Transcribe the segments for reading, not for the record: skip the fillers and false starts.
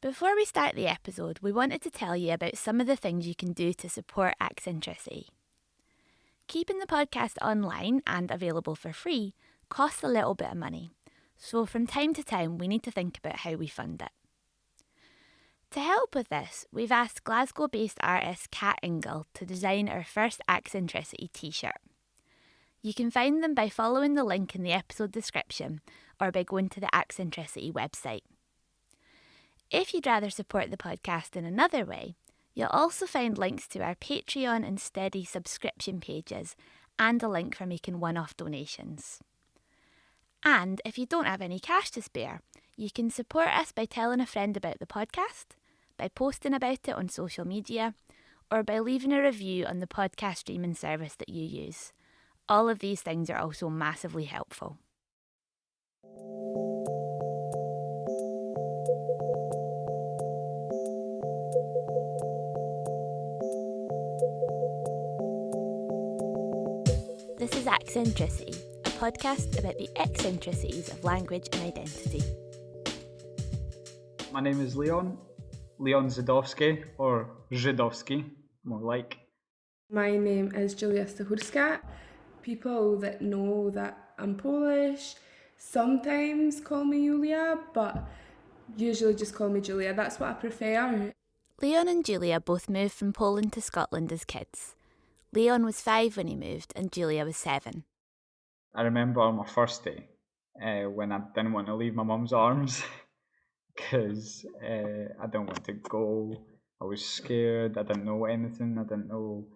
Before we start the episode, we wanted to tell you about some of the things you can do to support Accentricity. Keeping the podcast online and available for free costs a little bit of money, so from time to time we need to think about how we fund it. To help with this, we've asked Glasgow-based artist Kat Ingle to design our first Accentricity t-shirt. You can find them by following the link in the episode description or by going to the Accentricity website. If you'd rather support the podcast in another way, you'll also find links to our Patreon and Steady subscription pages and a link for making one-off donations. And if you don't have any cash to spare, you can support us by telling a friend about the podcast, by posting about it on social media, or by leaving a review on the podcast streaming service that you use. All of these things are also massively helpful. This is Accentricity, a podcast about the eccentricities of language and identity. My name is Leon Zidowski, or Żydowski, more like. My name is Julia Stachurska. People that know that I'm Polish sometimes call me Julia, but usually just call me Julia. That's what I prefer. Leon and Julia both moved from Poland to Scotland as kids. Leon was 5 when he moved and Julia was 7. I remember on my first day when I didn't want to leave my mum's arms because I didn't want to go. I was scared. I didn't know anything. I didn't know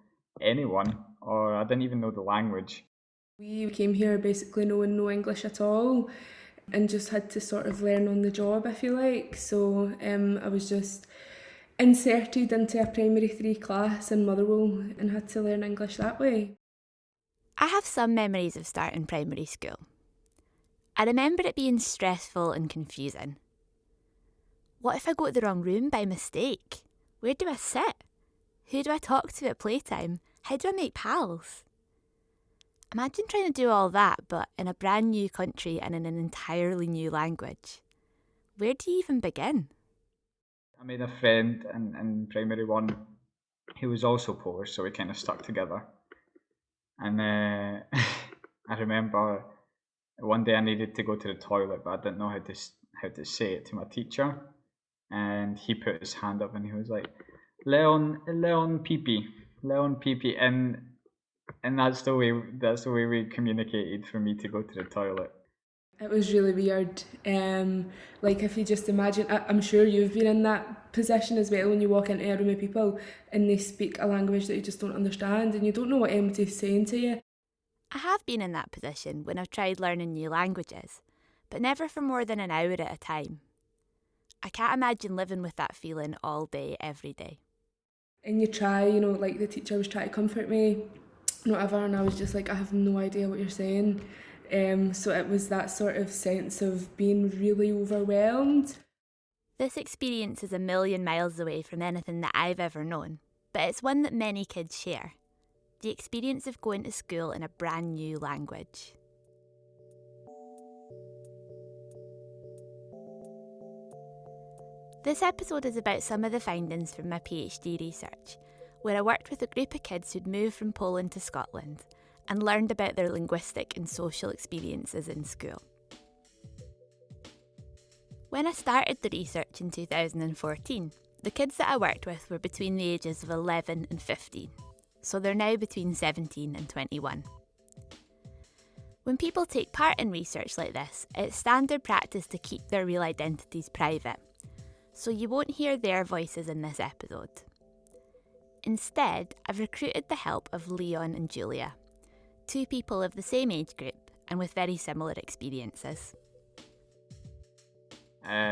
anyone, or I didn't even know the language. We came here basically knowing no English at all and just had to sort of learn on the job, I feel like. So I was just inserted into a primary 3 class in Motherwell and had to learn English that way. I have some memories of starting primary school. I remember it being stressful and confusing. What if I go to the wrong room by mistake? Where do I sit? Who do I talk to at playtime? How do I make pals? Imagine trying to do all that, but in a brand new country and in an entirely new language. Where do you even begin? I made a friend in primary 1 who was also Polish, so we kind of stuck together. And I remember one day I needed to go to the toilet, but I didn't know how to say it to my teacher. And he put his hand up and he was like, Leon Pipi, and that's the way we communicated for me to go to the toilet. It was really weird. Like if you just imagine, I'm sure you've been in that position as well when you walk into a room of people and they speak a language that you just don't understand and you don't know what anybody's saying to you. I have been in that position when I've tried learning new languages, but never for more than an hour at a time. I can't imagine living with that feeling all day, every day. And you try, like the teacher was trying to comfort me, whatever, and I was just like, I have no idea what you're saying. So it was that sort of sense of being really overwhelmed. This experience is a million miles away from anything that I've ever known, but it's one that many kids share. The experience of going to school in a brand new language. This episode is about some of the findings from my PhD research, where I worked with a group of kids who'd moved from Poland to Scotland and learned about their linguistic and social experiences in school. When I started the research in 2014, the kids that I worked with were between the ages of 11 and 15, so they're now between 17 and 21. When people take part in research like this, it's standard practice to keep their real identities private, so you won't hear their voices in this episode. Instead, I've recruited the help of Leon and Julia, 2 people of the same age group and with very similar experiences.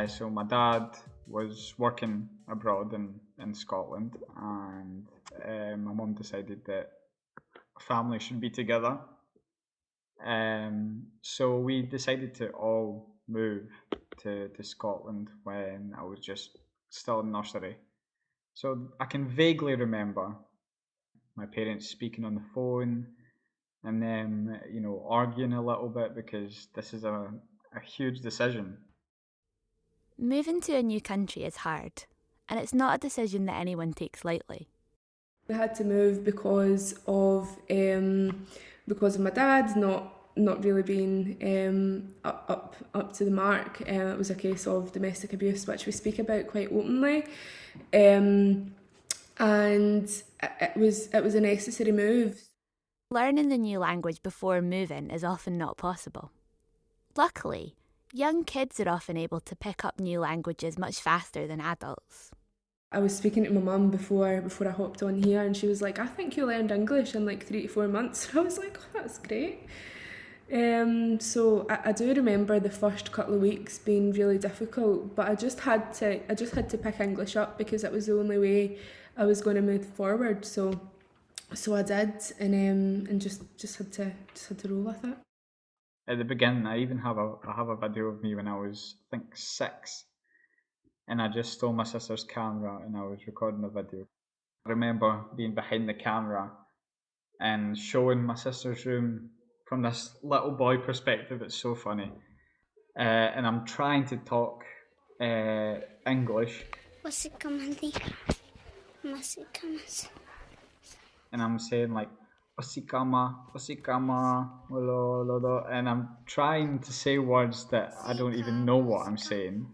So my dad was working abroad in Scotland, and my mum decided that family should be together. So we decided to all move to Scotland when I was just still in nursery. So I can vaguely remember my parents speaking on the phone and them, arguing a little bit because this is a huge decision. Moving to a new country is hard, and it's not a decision that anyone takes lightly. We had to move because of my dad not really being up to the mark. It was a case of domestic abuse, which we speak about quite openly, and it was a necessary move. Learning the new language before moving is often not possible. Luckily, young kids are often able to pick up new languages much faster than adults. I was speaking to my mum before I hopped on here, and she was like, I think you learned English in like 3 to 4 months. I was like, oh, that's great. So I do remember the first couple of weeks being really difficult, but I just had to pick English up because it was the only way I was going to move forward. So I did, and just had to roll with it. At the beginning, I have a video of me when I was, I think, 6, and I just stole my sister's camera and I was recording a video. I remember being behind the camera and showing my sister's room from this little boy perspective. It's so funny. And I'm trying to talk English. And I'm saying like, Osikama, and I'm trying to say words that I don't even know what I'm saying.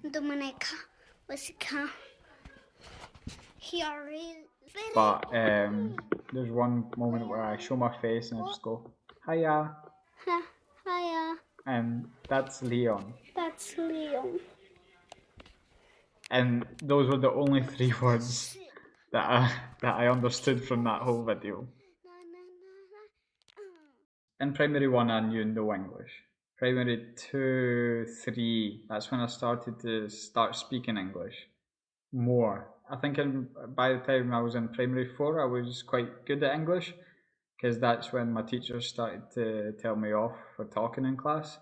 But there's one moment where I show my face and I just go, hiya. Hiya. And that's Leon. That's Leon. And those were the only 3 words that I understood from that whole video. In primary 1, I knew no English. Primary 2, 3, that's when I started to speaking English more. I think by the time I was in primary 4, I was quite good at English, because that's when my teachers started to tell me off for talking in class.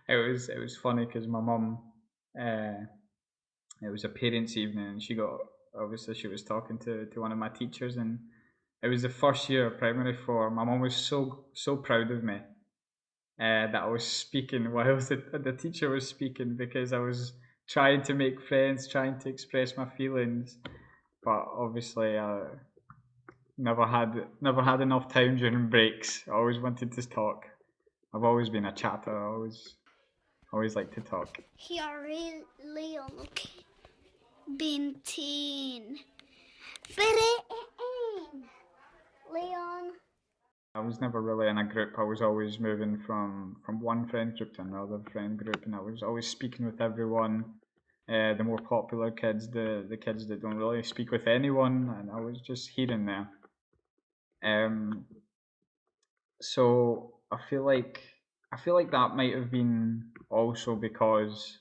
It was funny because my mum, it was a parents' evening, and she was talking to one of my teachers, and it was the first year of primary 4. My mum was so proud of me that I was speaking while the teacher was speaking, because I was trying to make friends, trying to express my feelings, but obviously I never had enough time during breaks. I always wanted to talk. I've always been a chatter. I always like to talk. Here is Leon, okay? Bintin. Leon. I was never really in a group. I was always moving from one friend group to another friend group, and I was always speaking with everyone. The more popular kids, the kids that don't really speak with anyone, and I was just here and there. So I feel like that might have been also because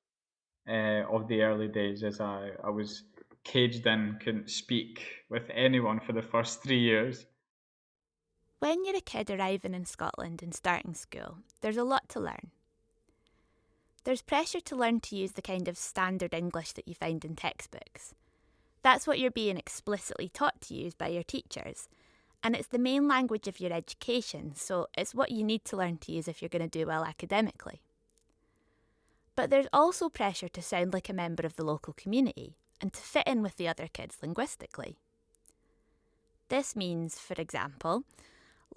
of the early days, as I was caged in, couldn't speak with anyone for the first 3 years. When you're a kid arriving in Scotland and starting school, there's a lot to learn. There's pressure to learn to use the kind of standard English that you find in textbooks. That's what you're being explicitly taught to use by your teachers, and it's the main language of your education, so it's what you need to learn to use if you're going to do well academically. But there's also pressure to sound like a member of the local community and to fit in with the other kids linguistically. This means, for example,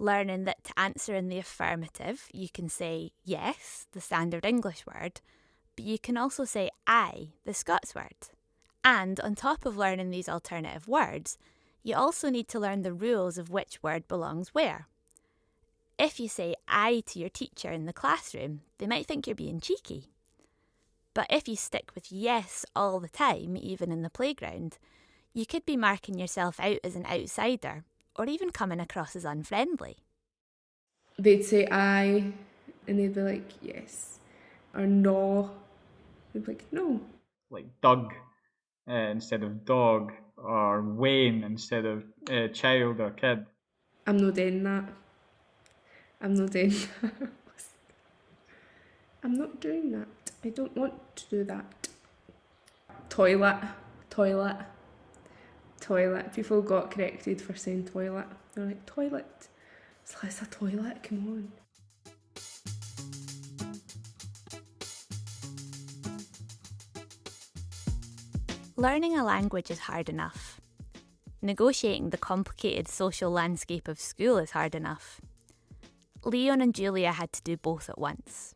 learning that to answer in the affirmative, you can say yes, the standard English word, but you can also say I, the Scots word. And on top of learning these alternative words, you also need to learn the rules of which word belongs where. If you say I to your teacher in the classroom, they might think you're being cheeky. But if you stick with yes all the time, even in the playground, you could be marking yourself out as an outsider, or even coming across as unfriendly. They'd say I, and they'd be like, yes. Or no. They'd be like, no. Like Doug instead of dog, or Wayne instead of child or kid. I'm not doing that. I'm not doing that. I'm not doing that. I don't want to do that. Toilet. People got corrected for saying toilet. They're like, toilet. It's like, it's a toilet, come on. Learning a language is hard enough. Negotiating the complicated social landscape of school is hard enough. Leon and Julia had to do both at once.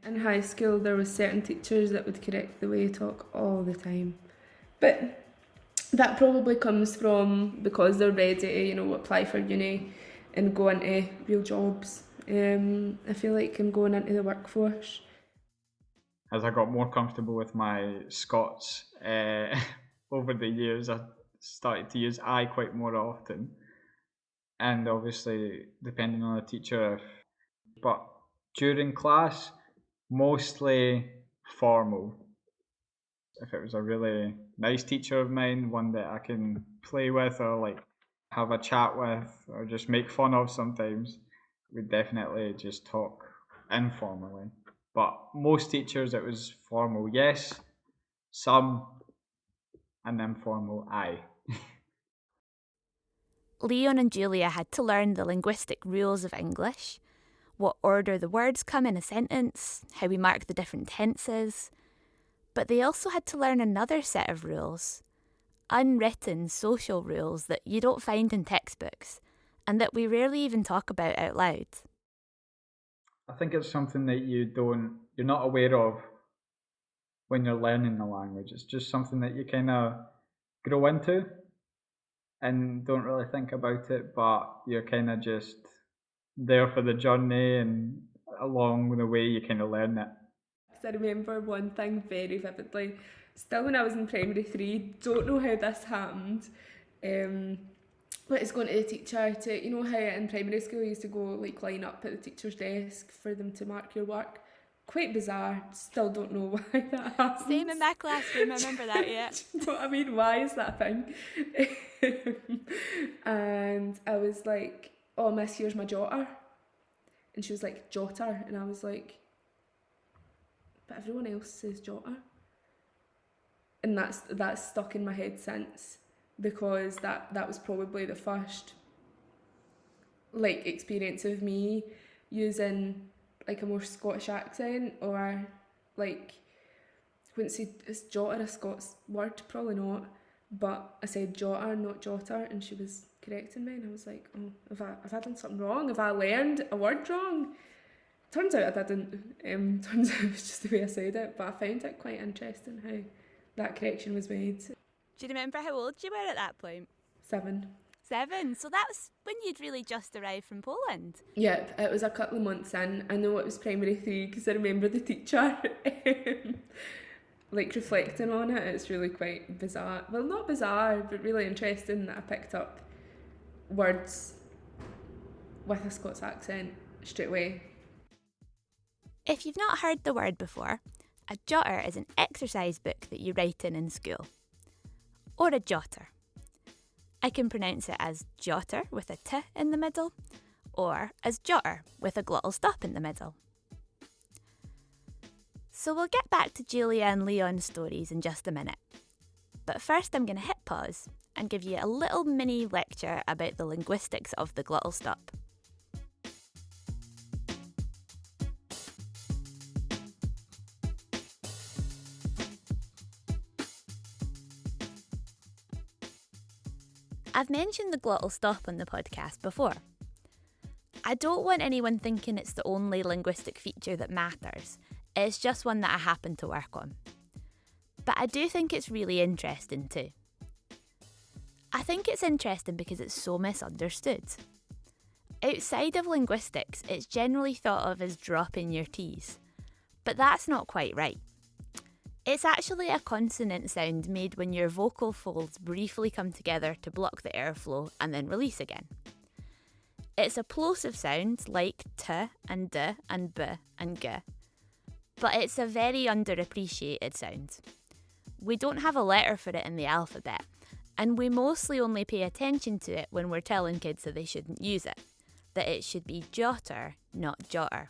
In high school, there was certain teachers that would correct the way you talk all the time. But that probably comes from because they're ready to, apply for uni and go into real jobs. I feel like I'm going into the workforce. As I got more comfortable with my Scots over the years, I started to use I quite more often. And obviously, depending on the teacher, but during class, mostly formal. If it was a really nice teacher of mine, one that I can play with or like have a chat with or just make fun of sometimes, we'd definitely just talk informally. But most teachers, it was formal, yes, some, and informal, aye. Leon and Julia had to learn the linguistic rules of English, what order the words come in a sentence, how we mark the different tenses. But they also had to learn another set of rules, unwritten social rules that you don't find in textbooks and that we rarely even talk about out loud. I think it's something that you're not aware of when you're learning the language. It's just something that you kind of grow into and don't really think about it, but you're kind of just there for the journey, and along the way you kind of learn it. I remember one thing very vividly. Still when I was in primary 3, don't know how this happened. But it's going to the teacher to, how in primary school you used to go line up at the teacher's desk for them to mark your work. Quite bizarre. Still don't know why that happens. Same in my classroom, I remember that, yeah. Do you know what I mean? Why is that a thing? And I was like, oh, miss, here's my jotter. And she was like, jotter. And I was like, but everyone else says jotter. And that's stuck in my head since, because that was probably the first experience of me using a more Scottish accent, or wouldn't say, is jotter a Scots word? Probably not, but I said jotter, not jotter, and she was correcting me, and I was like, oh, have I done something wrong? Have I learned a word wrong? Turns out I didn't. Turns out it was just the way I said it, but I found it quite interesting how that correction was made. Do you remember how old you were at that point? 7. 7, so that was when you'd really just arrived from Poland. Yep, it was a couple of months in. I know it was primary 3 because I remember the teacher reflecting on it. It's really quite bizarre. Well, not bizarre, but really interesting that I picked up words with a Scots accent straight away. If you've not heard the word before, a jotter is an exercise book that you write in school. Or a jotter. I can pronounce it as jotter with a T in the middle, or as jotter with a glottal stop in the middle. So we'll get back to Julia and Leon's stories in just a minute. But first I'm going to hit pause and give you a little mini lecture about the linguistics of the glottal stop. I've mentioned the glottal stop on the podcast before. I don't want anyone thinking it's the only linguistic feature that matters. It's just one that I happen to work on. But I do think it's really interesting too. I think it's interesting because it's so misunderstood. Outside of linguistics, it's generally thought of as dropping your T's. But that's not quite right. It's actually a consonant sound made when your vocal folds briefly come together to block the airflow and then release again. It's a plosive sound like t and d and b and g, but it's a very underappreciated sound. We don't have a letter for it in the alphabet, and we mostly only pay attention to it when we're telling kids that they shouldn't use it, that it should be jotter, not jotter.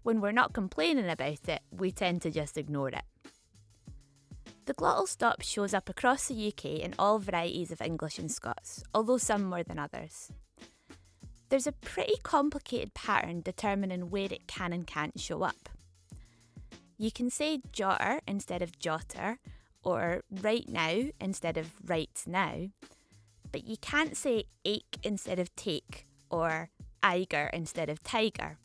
When we're not complaining about it, we tend to just ignore it. The glottal stop shows up across the UK in all varieties of English and Scots, although some more than others. There's a pretty complicated pattern determining where it can and can't show up. You can say jotter instead of jotter, or right now instead of right now, but you can't say ache instead of take or eiger instead of tiger.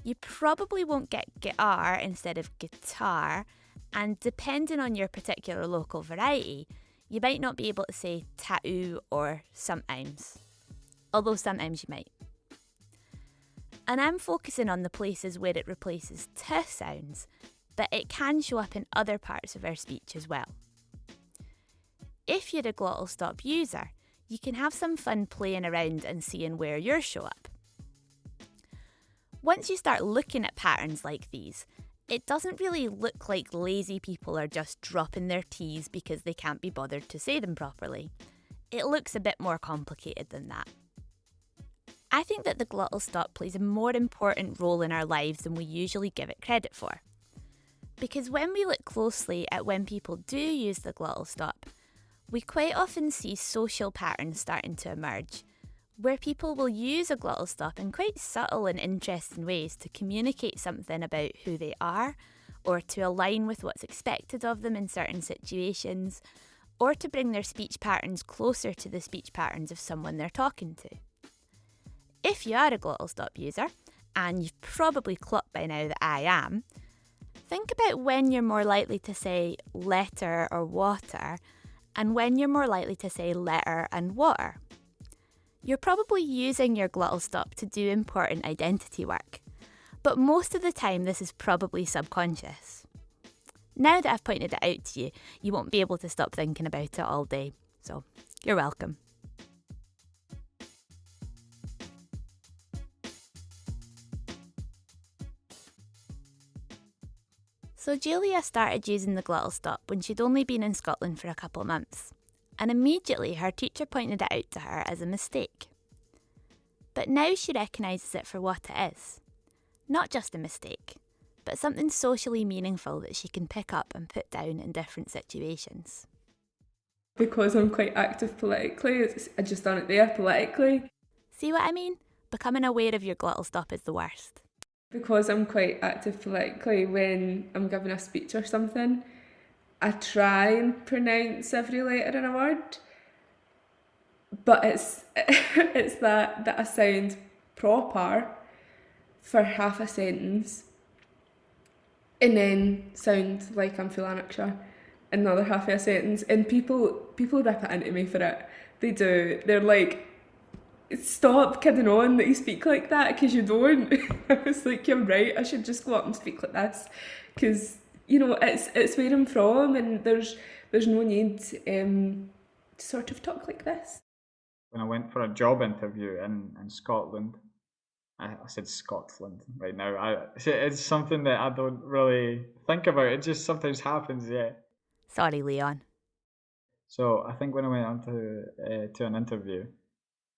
You probably won't get guitar instead of guitar, and depending on your particular local variety, you might not be able to say tattoo or sometimes, although sometimes you might. And I'm focusing on the places where it replaces t sounds, but it can show up in other parts of our speech as well. If you're a glottal stop user, you can have some fun playing around and seeing where yours show up. Once you start looking at patterns like these, it doesn't really look like lazy people are just dropping their T's because they can't be bothered to say them properly. It looks a bit more complicated than that. I think that the glottal stop plays a more important role in our lives than we usually give it credit for. Because when we look closely at when people do use the glottal stop, we quite often see social patterns starting to emerge, where people will use a glottal stop in quite subtle and interesting ways to communicate something about who they are, or to align with what's expected of them in certain situations, or to bring their speech patterns closer to the speech patterns of someone they're talking to. If you are a glottal stop user, and you've probably clocked by now that I am, think about when you're more likely to say letter or water, and when you're more likely to say letter and water. You're probably using your glottal stop to do important identity work, but most of the time this is probably subconscious. Now that I've pointed it out to you, you won't be able to stop thinking about it all day, so you're welcome. So Julia started using the glottal stop when she'd only been in Scotland for a couple of months, and immediately her teacher pointed it out to her as a mistake. But now she recognises it for what it is. Not just a mistake, but something socially meaningful that she can pick up and put down in different situations. Because I'm quite active politically, I just done it there politically. See what I mean? Becoming aware of your glottal stop is the worst. Because I'm quite active politically, when I'm giving a speech or something, I try and pronounce every letter in a word, but it's that I sound proper for half a sentence and then sound like I'm full Lanarkshire another half of a sentence, and people rip it into me for it. They do. They're like, stop kidding on that you speak like that, because you don't. I was like, you're right, I should just go up and speak like this, because it's where I'm from, and there's no need to sort of talk like this. When I went for a job interview in Scotland, I said Scotland right now. It's something that I don't really think about. It just sometimes happens, yeah. Sorry, Leon. So I think when I went on to an interview,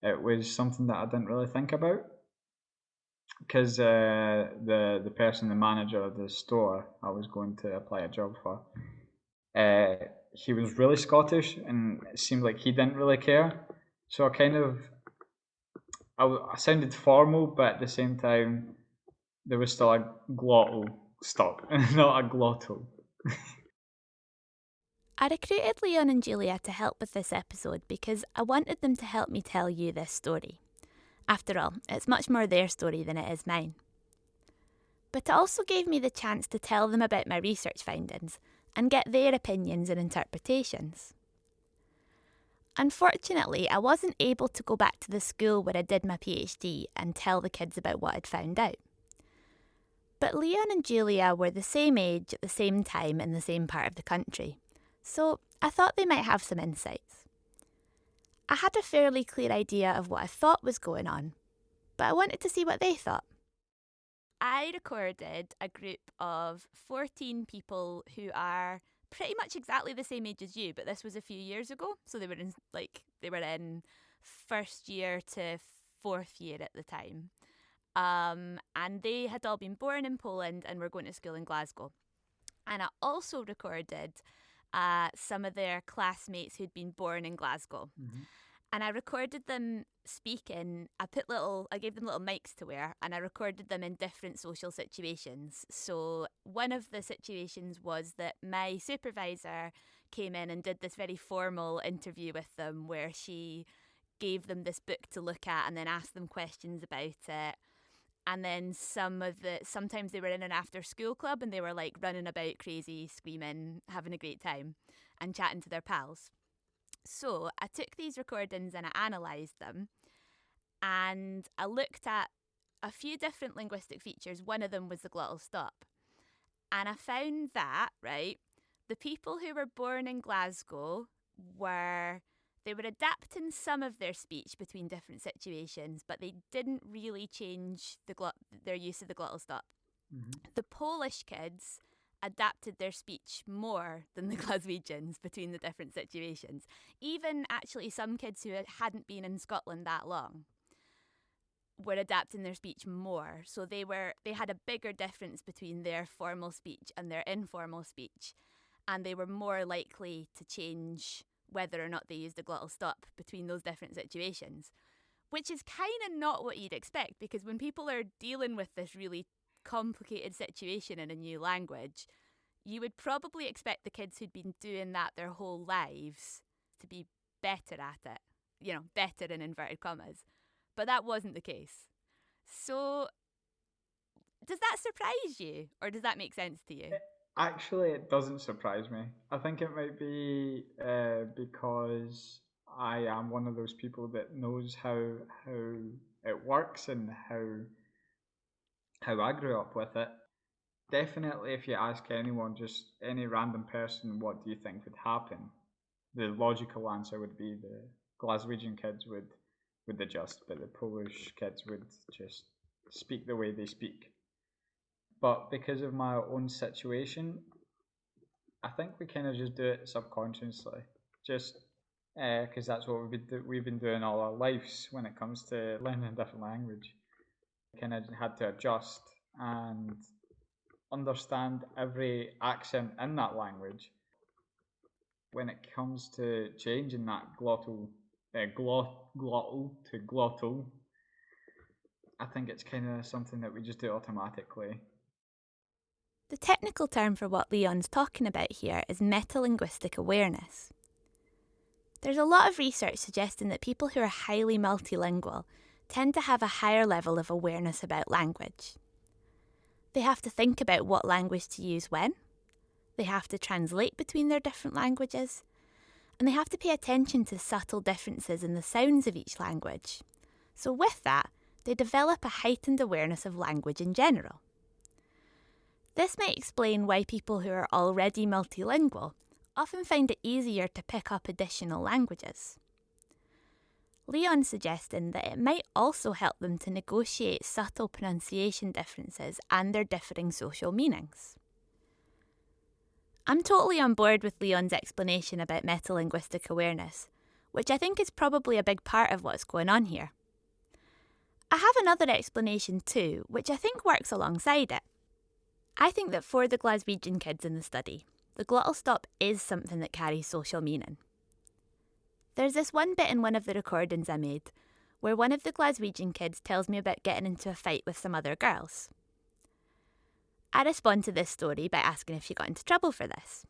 it was something that I didn't really think about, because the person, the manager of the store I was going to apply a job for, he was really Scottish, and it seemed like he didn't really care. So I sounded formal, but at the same time, there was still a glottal stop, not a glottal. I recruited Leon and Julia to help with this episode because I wanted them to help me tell you this story. After all, it's much more their story than it is mine. But it also gave me the chance to tell them about my research findings and get their opinions and interpretations. Unfortunately, I wasn't able to go back to the school where I did my PhD and tell the kids about what I'd found out. But Leon and Julia were the same age at the same time in the same part of the country, so I thought they might have some insights. I had a fairly clear idea of what I thought was going on, but I wanted to see what they thought. I recorded a group of 14 people who are pretty much exactly the same age as you, but this was a few years ago, so they were in first year to fourth year at the time. And they had all been born in Poland and were going to school in Glasgow. And I also recorded some of their classmates who'd been born in Glasgow. Mm-hmm. And I recorded them speaking. I gave them little mics to wear, and I recorded them in different social situations. So one of the situations was that my supervisor came in and did this very formal interview with them where she gave them this book to look at and then asked them questions about it. And then sometimes they were in an after school club and they were like running about crazy, screaming, having a great time and chatting to their pals. So I took these recordings and I analysed them, and I looked at a few different linguistic features. One of them was the glottal stop. And I found that, right, the people who were born in Glasgow they were adapting some of their speech between different situations, but they didn't really change their use of the glottal stop. Mm-hmm. The Polish kids adapted their speech more than the Glaswegians between the different situations. Even actually some kids who hadn't been in Scotland that long were adapting their speech more. So they had a bigger difference between their formal speech and their informal speech, and they were more likely to change whether or not they used a glottal stop between those different situations, which is kind of not what you'd expect, because when people are dealing with this really complicated situation in a new language, you would probably expect the kids who'd been doing that their whole lives to be better at it, better in inverted commas. But that wasn't the case. So does that surprise you, or does that make sense to you? Actually, it doesn't surprise me. I think it might be because I am one of those people that knows how it works and how I grew up with it. Definitely, if you ask anyone, just any random person, what do you think would happen? The logical answer would be the Glaswegian kids would adjust, but the Polish kids would just speak the way they speak. But because of my own situation, I think we kind of just do it subconsciously, just because that's what we've been doing all our lives when it comes to learning a different language. We kind of had to adjust and understand every accent in that language. When it comes to changing that glottal to glottal, I think it's kind of something that we just do automatically. The technical term for what Leon's talking about here is metalinguistic awareness. There's a lot of research suggesting that people who are highly multilingual tend to have a higher level of awareness about language. They have to think about what language to use when, they have to translate between their different languages, and they have to pay attention to subtle differences in the sounds of each language. So with that, they develop a heightened awareness of language in general. This might explain why people who are already multilingual often find it easier to pick up additional languages. Leon's suggesting that it might also help them to negotiate subtle pronunciation differences and their differing social meanings. I'm totally on board with Leon's explanation about metalinguistic awareness, which I think is probably a big part of what's going on here. I have another explanation too, which I think works alongside it. I think that for the Glaswegian kids in the study, the glottal stop is something that carries social meaning. There's this one bit in one of the recordings I made where one of the Glaswegian kids tells me about getting into a fight with some other girls. I respond to this story by asking if she got into trouble for this.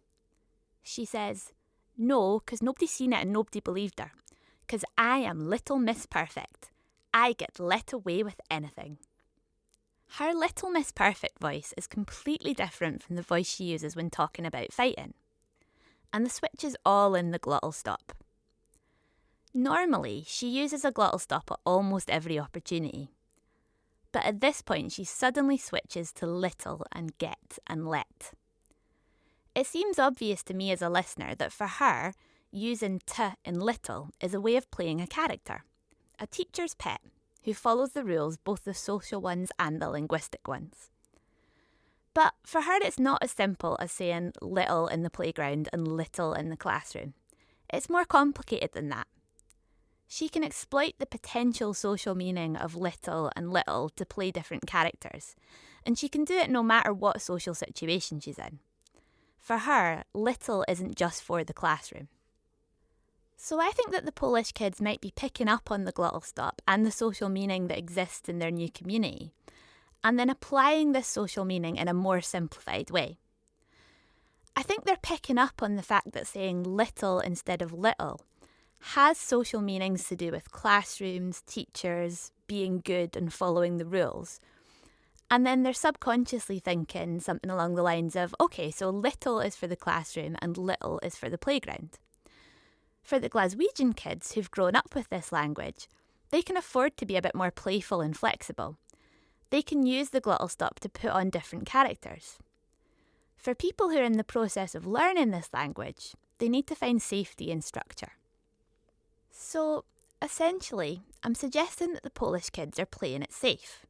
She says, "No, because nobody's seen it and nobody believed her. Because I am Little Miss Perfect. I get let away with anything." Her Little Miss Perfect voice is completely different from the voice she uses when talking about fighting. And the switch is all in the glottal stop. Normally, she uses a glottal stop at almost every opportunity. But at this point, she suddenly switches to little and get and let. It seems obvious to me as a listener that for her, using t in little is a way of playing a character, a teacher's pet, who follows the rules, both the social ones and the linguistic ones. But for her, it's not as simple as saying little in the playground and little in the classroom. It's more complicated than that. She can exploit the potential social meaning of little and little to play different characters, and she can do it no matter what social situation she's in. For her, little isn't just for the classroom. So I think that the Polish kids might be picking up on the glottal stop and the social meaning that exists in their new community, and then applying this social meaning in a more simplified way. I think they're picking up on the fact that saying little instead of little has social meanings to do with classrooms, teachers, being good and following the rules. And then they're subconsciously thinking something along the lines of, okay, so little is for the classroom and little is for the playground. For the Glaswegian kids who've grown up with this language, they can afford to be a bit more playful and flexible. They can use the glottal stop to put on different characters. For people who are in the process of learning this language, they need to find safety and structure. So, essentially, I'm suggesting that the Polish kids are playing it safe.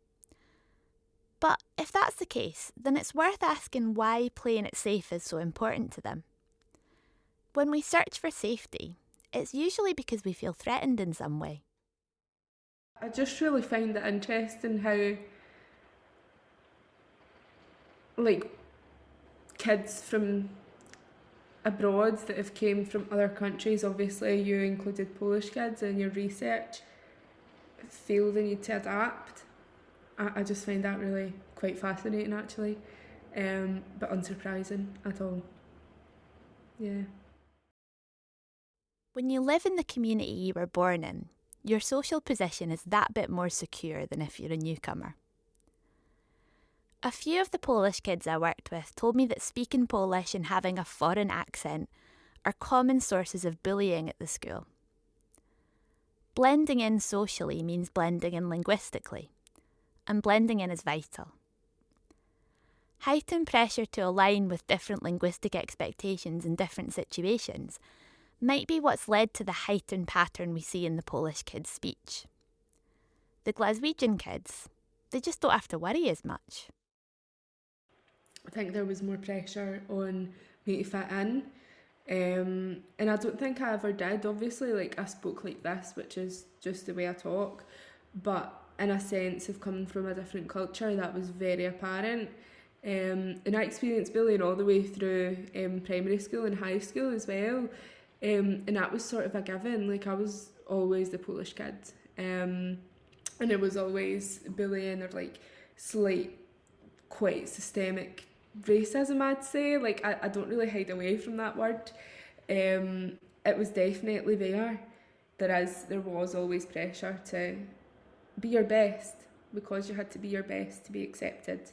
But if that's the case, then it's worth asking why playing it safe is so important to them. When we search for safety, it's usually because we feel threatened in some way. I just really find it interesting how, like, kids from abroad that have came from other countries, obviously you included Polish kids in your research, feel the need to adapt. I just find that really quite fascinating actually, but unsurprising at all. Yeah. When you live in the community you were born in, your social position is that bit more secure than if you're a newcomer. A few of the Polish kids I worked with told me that speaking Polish and having a foreign accent are common sources of bullying at the school. Blending in socially means blending in linguistically, and blending in is vital. Heightened pressure to align with different linguistic expectations in different situations might be what's led to the heightened pattern we see in the Polish kids' speech. The Glaswegian kids, they just don't have to worry as much. I think there was more pressure on me to fit in, and I don't think I ever did. Obviously, like, I spoke like this, which is just the way I talk, but in a sense of coming from a different culture, that was very apparent. And I experienced bullying all the way through primary school and high school as well, and that was sort of a given. Like, I was always the Polish kid, and it was always bullying or like slight, quite systemic racism, I'd say. Like, I don't really hide away from that word. It was definitely there. There was always pressure to be your best, because you had to be your best to be accepted.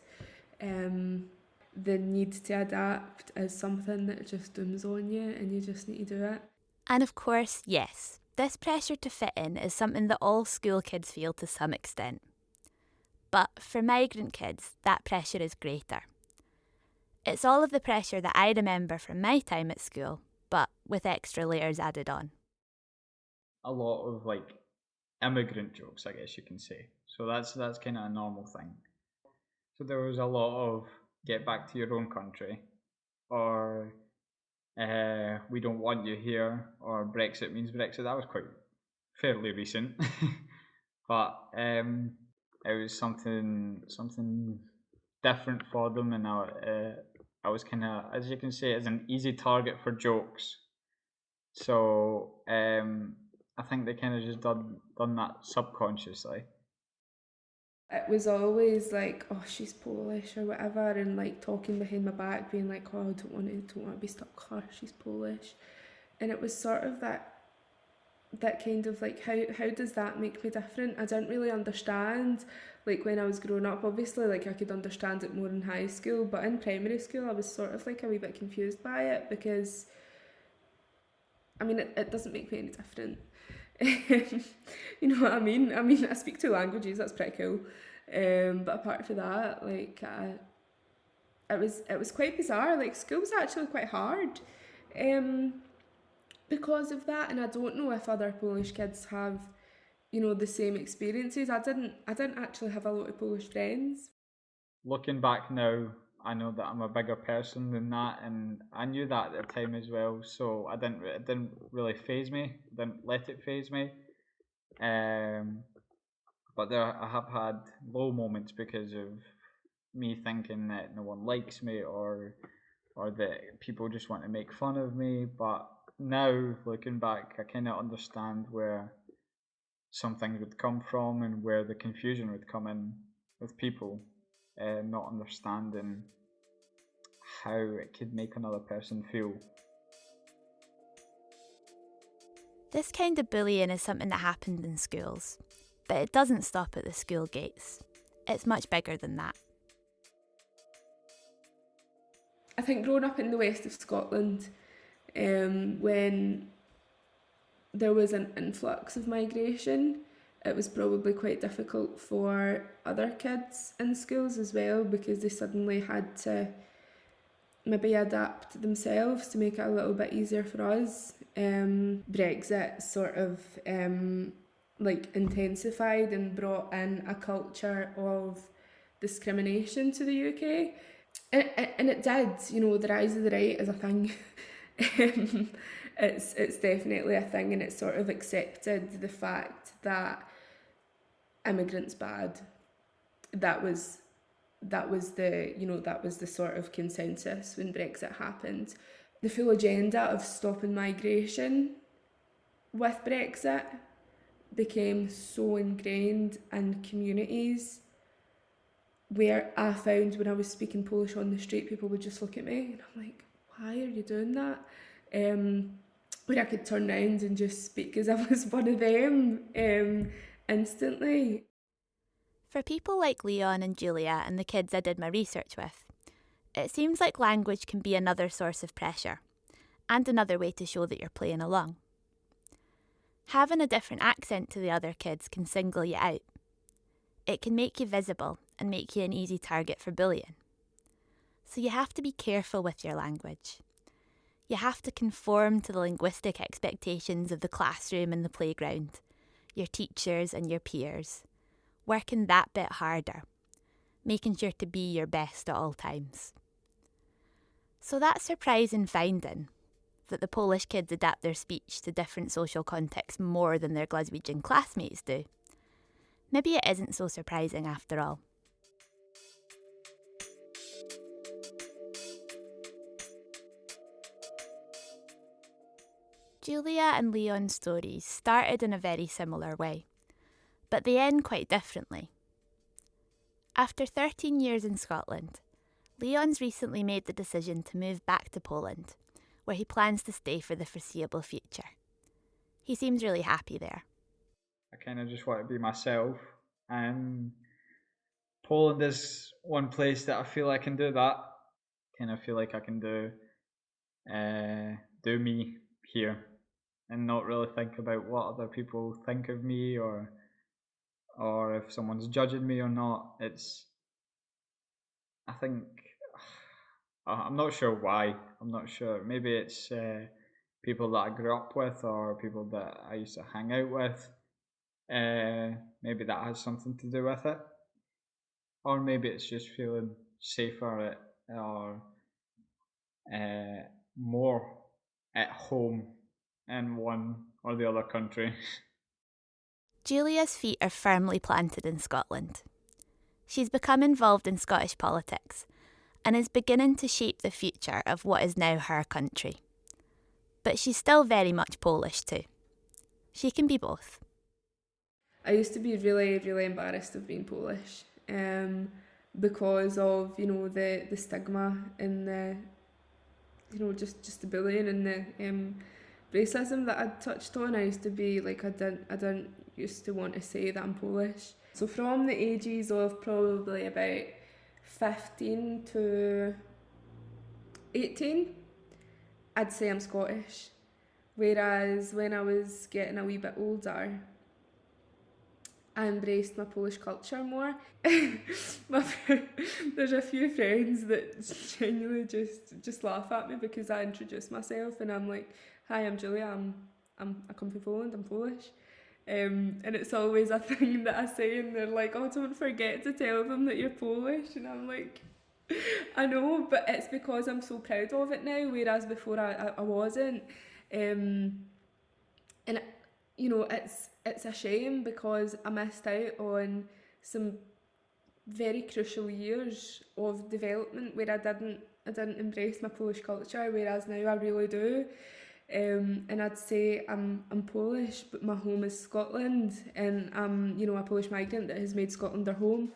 The need to adapt is something that just dooms on you, and you just need to do it. And of course, yes, this pressure to fit in is something that all school kids feel to some extent. But for migrant kids, that pressure is greater. It's all of the pressure that I remember from my time at school, but with extra layers added on. A lot of like immigrant jokes, I guess you can say. So that's kind of a normal thing. So there was a lot of get back to your own country, or we don't want you here, or Brexit means Brexit. That was quite fairly recent, but it was something different for them, and I was kind of, as you can say, as an easy target for jokes. So I think they kind of just done that subconsciously. It was always like, oh, she's Polish or whatever, and like talking behind my back, being like, oh, I don't want to be stuck with her, she's Polish. And it was sort of that kind of like, how does that make me different? I didn't really understand, like, when I was growing up. Obviously, like, I could understand it more in high school, but in primary school I was sort of like a wee bit confused by it, because I mean, it doesn't make me any different. You know what I mean? I speak 2 languages, that's pretty cool. But apart from that, like, it was quite bizarre. Like, school was actually quite hard because of that, and I don't know if other Polish kids have, you know, the same experiences. I didn't actually have a lot of Polish friends. Looking back now, I know that I'm a bigger person than that, and I knew that at the time as well. So it didn't really faze me. Didn't let it faze me. But I have had low moments because of me thinking that no one likes me, or that people just want to make fun of me. But now, looking back, I kind of understand where some things would come from and where the confusion would come in with people not understanding how it could make another person feel. This kind of bullying is something that happens in schools, but it doesn't stop at the school gates. It's much bigger than that. I think growing up in the west of Scotland, when there was an influx of migration, it was probably quite difficult for other kids in schools as well, because they suddenly had to maybe adapt themselves to make it a little bit easier for us. Brexit sort of intensified and brought in a culture of discrimination to the UK. And it did, the rise of the right is a thing. It's definitely a thing, and it's sort of accepted the fact that immigrants bad. That was the sort of consensus when Brexit happened. The full agenda of stopping migration with Brexit became so ingrained in communities where I found when I was speaking Polish on the street, people would just look at me and I'm like, why are you doing that? Where I could turn around and just speak as I was one of them instantly. For people like Leon and Julia and the kids I did my research with, it seems like language can be another source of pressure and another way to show that you're playing along. Having a different accent to the other kids can single you out. It can make you visible and make you an easy target for bullying. So you have to be careful with your language. You have to conform to the linguistic expectations of the classroom and the playground, your teachers and your peers, working that bit harder, making sure to be your best at all times. So that surprising finding, that the Polish kids adapt their speech to different social contexts more than their Glaswegian classmates do, maybe it isn't so surprising after all. Julia and Leon's stories started in a very similar way, but they end quite differently. After 13 years in Scotland, Leon's recently made the decision to move back to Poland, where he plans to stay for the foreseeable future. He seems really happy there. I kind of just want to be myself, and Poland is one place that I feel I can do that. Kind of feel like I can do me here, and not really think about what other people think of me or if someone's judging me or not. I think, I'm not sure why. I'm not sure. Maybe it's people that I grew up with or people that I used to hang out with. Maybe that has something to do with it. Or maybe it's just feeling safer or more at home in one or the other country. Julia's feet are firmly planted in Scotland. She's become involved in Scottish politics and is beginning to shape the future of what is now her country. But she's still very much Polish too. She can be both. I used to be really, really embarrassed of being Polish, because of the stigma and the just the bullying and the racism that I'd touched on. I used to be like I didn't used to want to say that I'm Polish. So from the ages of probably about 15 to 18, I'd say I'm Scottish. Whereas when I was getting a wee bit older, I embraced my Polish culture more. There's a few friends that genuinely just laugh at me because I introduce myself and I'm like, "Hi, I'm Julia. I come from Poland. I'm Polish." And it's always a thing that I say, and they're like, "Oh, don't forget to tell them that you're Polish." And I'm like, I know, but it's because I'm so proud of it now, whereas before I wasn't. And it's a shame because I missed out on some very crucial years of development where I didn't embrace my Polish culture, whereas now I really do. And I'd say I'm Polish, but my home is Scotland, and I'm, a Polish migrant that has made Scotland their home.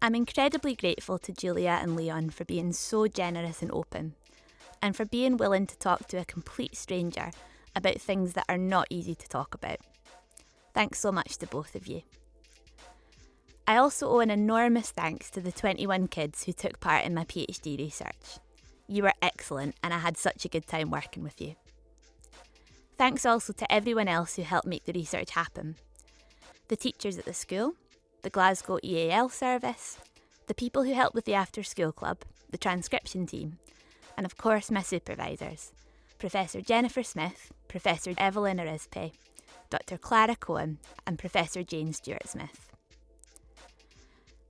I'm incredibly grateful to Julia and Leon for being so generous and open, and for being willing to talk to a complete stranger about things that are not easy to talk about. Thanks so much to both of you. I also owe an enormous thanks to the 21 kids who took part in my PhD research. You were excellent, and I had such a good time working with you. Thanks also to everyone else who helped make the research happen. The teachers at the school, the Glasgow EAL service, the people who helped with the after-school club, the transcription team, and of course my supervisors, Professor Jennifer Smith, Professor Evelyn Arispe, Dr. Clara Cohen, and Professor Jane Stewart-Smith.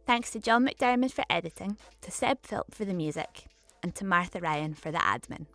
Thanks to John McDermott for editing, to Seb Philp for the music, and to Martha Ryan for the admin.